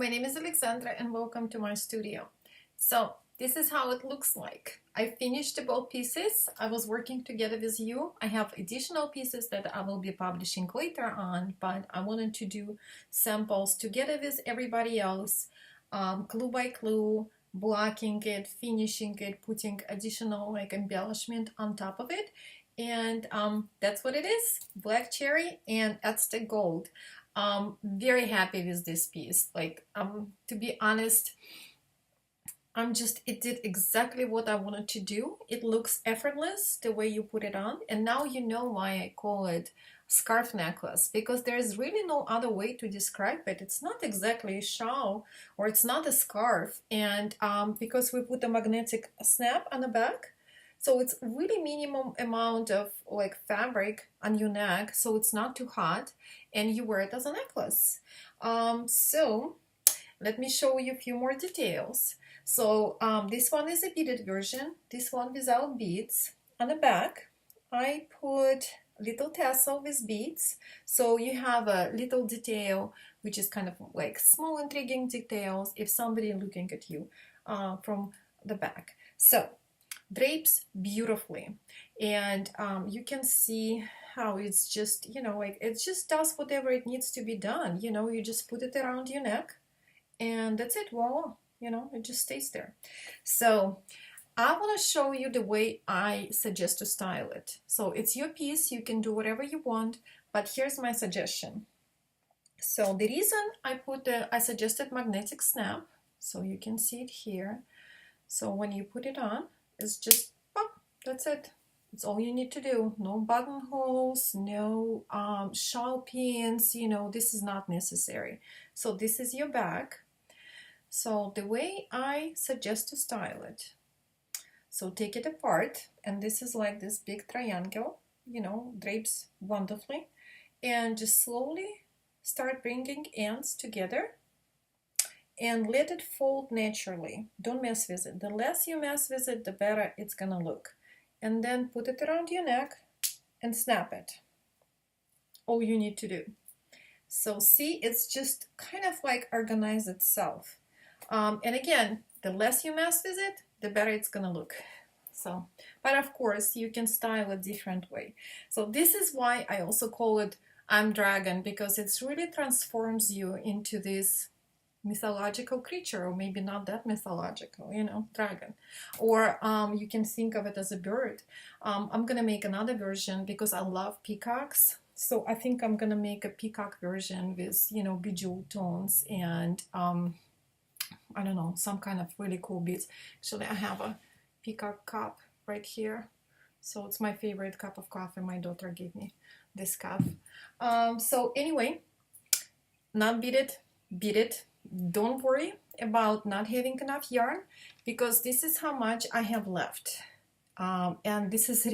My name is Alexandra and welcome to my studio. So this is how it looks like. I finished both pieces. I was working together with you. I have additional pieces that I will be publishing later on, but I wanted to do samples together with everybody else, clue by clue, blocking it, finishing it, putting additional embellishment on top of it. And that's what it is, black cherry and Aztec gold. Very happy with this piece. To be honest, it did exactly what I wanted to do. It looks effortless the way you put it on. And now you know why I call it scarf necklace, because there's really no other way to describe it. It's not exactly a shawl or it's not a scarf. And because we put a magnetic snap on the back, so it's really minimum amount of fabric on your neck, so it's not too hot, and you wear it as a necklace. So let me show you a few more details. So this one is a beaded version, this one without beads. On the back, I put little tassel with beads, so you have a little detail, which is kind of like small intriguing details if somebody looking at you from the back. So drapes beautifully, and you can see how it's just, it just does whatever it needs to be done. You just put it around your neck and that's it. Voila, it just stays there. So I want to show you the way I suggest to style it. So it's your piece, you can do whatever you want, but here's my suggestion. So the reason I suggested magnetic snap, so you can see it here. So when you put it on, it's just pop, that's it. It's all you need to do. No buttonholes, no shawl pins, this is not necessary. So this is your back. So the way I suggest to style it, so take it apart, and this is like this big triangle, drapes wonderfully, and just slowly start bringing ends together and let it fold naturally. Don't mess with it. The less you mess with it, the better it's gonna look. And then put it around your neck and snap it. All you need to do. So see, it's just kind of like organize itself. And again, the less you mess with it, the better it's gonna look. So, but of course, you can style it different way. So this is why I also call it I'm Dragon, because it really transforms you into this mythological creature, or maybe not that mythological, dragon. Or you can think of it as a bird. I'm gonna make another version because I love peacocks. So I think I'm gonna make a peacock version with, bejeweled tones and I don't know, some kind of really cool beads. Actually, I have a peacock cup right here. So it's my favorite cup of coffee. My daughter gave me this cup. So anyway, not beat it, beat it. Don't worry about not having enough yarn, because this is how much I have left. And this is,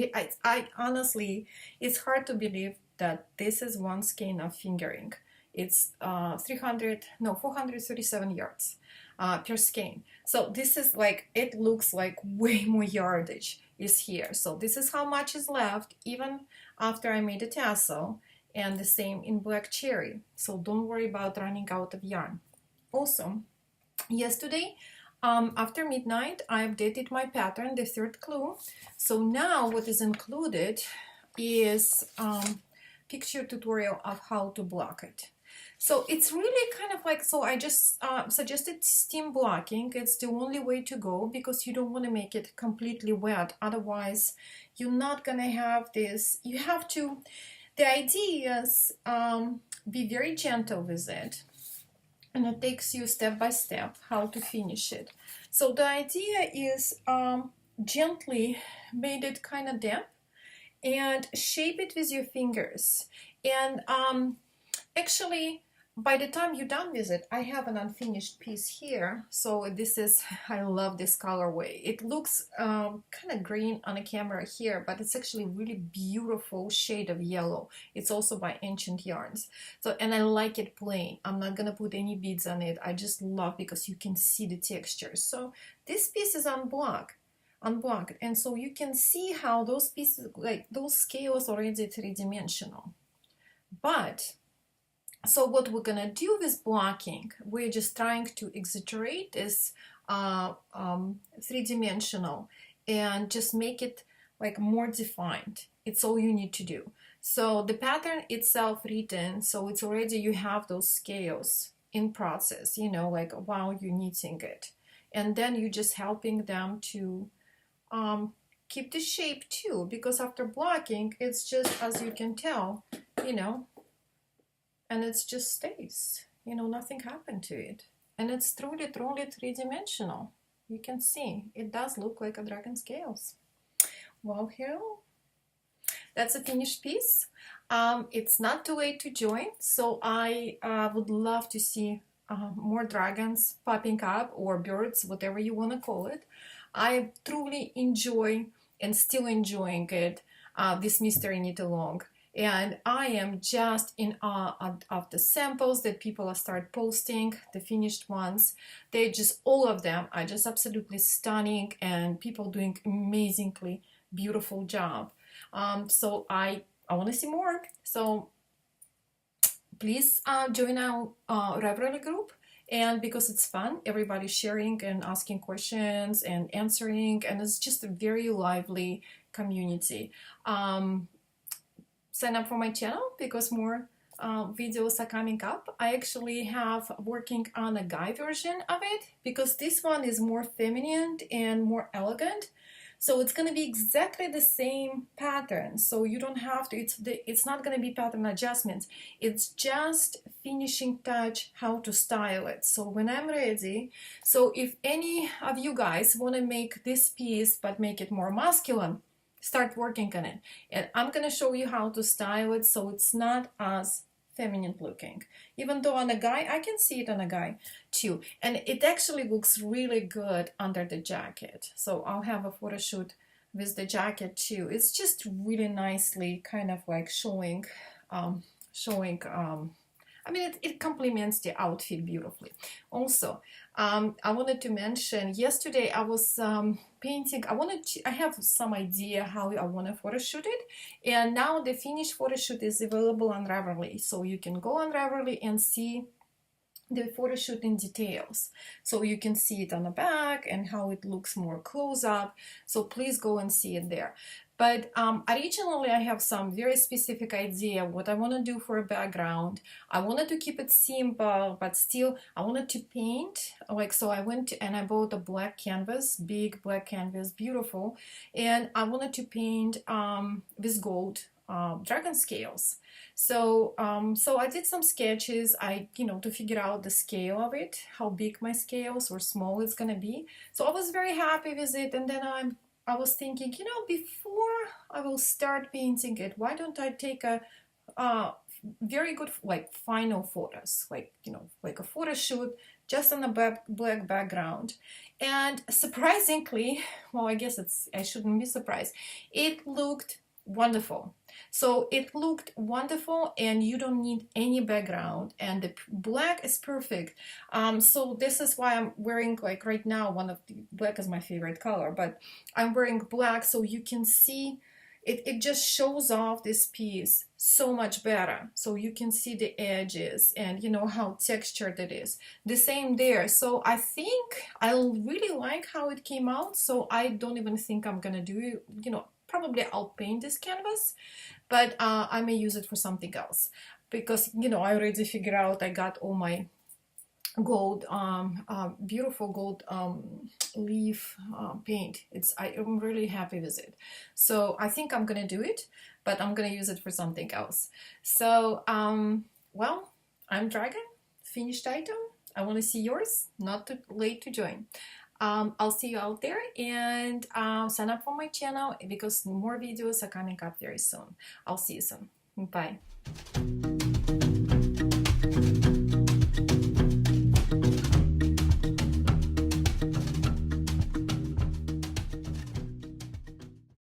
I honestly, it's hard to believe that this is one skein of fingering. It's 437 yards per skein. So this is it looks like way more yardage is here. So this is how much is left, even after I made a tassel, and the same in black cherry. So don't worry about running out of yarn. Also, yesterday after midnight, I updated my pattern, the third clue. So now what is included is picture tutorial of how to block it. So it's really kind of so I just suggested steam blocking. It's the only way to go, because you don't want to make it completely wet. Otherwise, you're not going to have this. You have to, the idea is be very gentle with it. And it takes you step by step how to finish it. So the idea is gently made it kind of damp and shape it with your fingers. And actually, by the time you're done with it, I have an unfinished piece here. So this is, I love this colorway. It looks kind of green on the camera here, but it's actually really beautiful shade of yellow. It's also by Ancient Yarns. So, and I like it plain. I'm not gonna put any beads on it. I just love, because you can see the texture. So this piece is unblocked, and so you can see how those pieces, those scales already three-dimensional. But So what we're gonna do with blocking, we're just trying to exaggerate this three-dimensional and just make it like more defined. It's all you need to do. So the pattern itself written, so it's already, you have those scales in process, you know, like while you're knitting it. And then you're just helping them to keep the shape too, because after blocking, it's just, as you can tell, you know, and it just stays, you know, nothing happened to it, and it's truly three-dimensional. You can see it does look like a dragon scales. Well, here, that's a finished piece. It's not too late to join, so I would love to see more dragons popping up, or birds, whatever you want to call it. I truly enjoy and still enjoying it, this mystery knit along. And I am just in awe of the samples that people start posting, the finished ones. They just, all of them are just absolutely stunning, and people doing amazingly beautiful job. So I want to see more. So please join our Ravelry group. And because it's fun, everybody's sharing and asking questions and answering, and it's just a very lively community. Sign up for my channel because more videos are coming up. I actually have working on a guy version of it, because this one is more feminine and more elegant. So it's going to be exactly the same pattern. So you don't have to, it's not going to be pattern adjustments. It's just finishing touch, how to style it. So when I'm ready, so if any of you guys want to make this piece but make it more masculine, start working on it. And I'm going to show you how to style it so it's not as feminine looking. Even though on a guy, I can see it on a guy too. And it actually looks really good under the jacket. So I'll have a photo shoot with the jacket too. It's just really nicely kind of like showing, I mean, it complements the outfit beautifully. Also, I wanted to mention, yesterday I was painting. I have some idea how I want to photo shoot it, and now the finished photo shoot is available on Ravelry. So you can go on Ravelry and see the photo shoot in details. So you can see it on the back and how it looks more close up. So please go and see it there. But originally I have some very specific idea what I want to do for a background. I wanted to keep it simple, but still I wanted to paint. Like, so I went and I bought a black canvas, big black canvas, beautiful. And I wanted to paint with gold dragon scales. So so I did some sketches, to figure out the scale of it, how big my scales or small it's gonna be. So I was very happy with it, and then I was thinking, before I will start painting it, why don't I take a very good like final photos, like like a photo shoot just on a black background. And surprisingly, well, I guess I shouldn't be surprised, it looked wonderful. So it looked wonderful, and you don't need any background, and the black is perfect. So this is why I'm wearing, like right now, black is my favorite color, but I'm wearing black so you can see it just shows off this piece so much better. So you can see the edges and how textured it is. The same there. So I think I really like how it came out. So I don't even think I'm gonna do it, probably I'll paint this canvas, but I may use it for something else, because I already figured out I got all my gold, beautiful gold leaf paint. I'm really happy with it. So I think I'm gonna do it, but I'm gonna use it for something else. So well, I'm Dragon, finished item. I want to see yours. Not too late to join. I'll see you out there, and sign up for my channel because more videos are coming up very soon. I'll see you soon. Bye.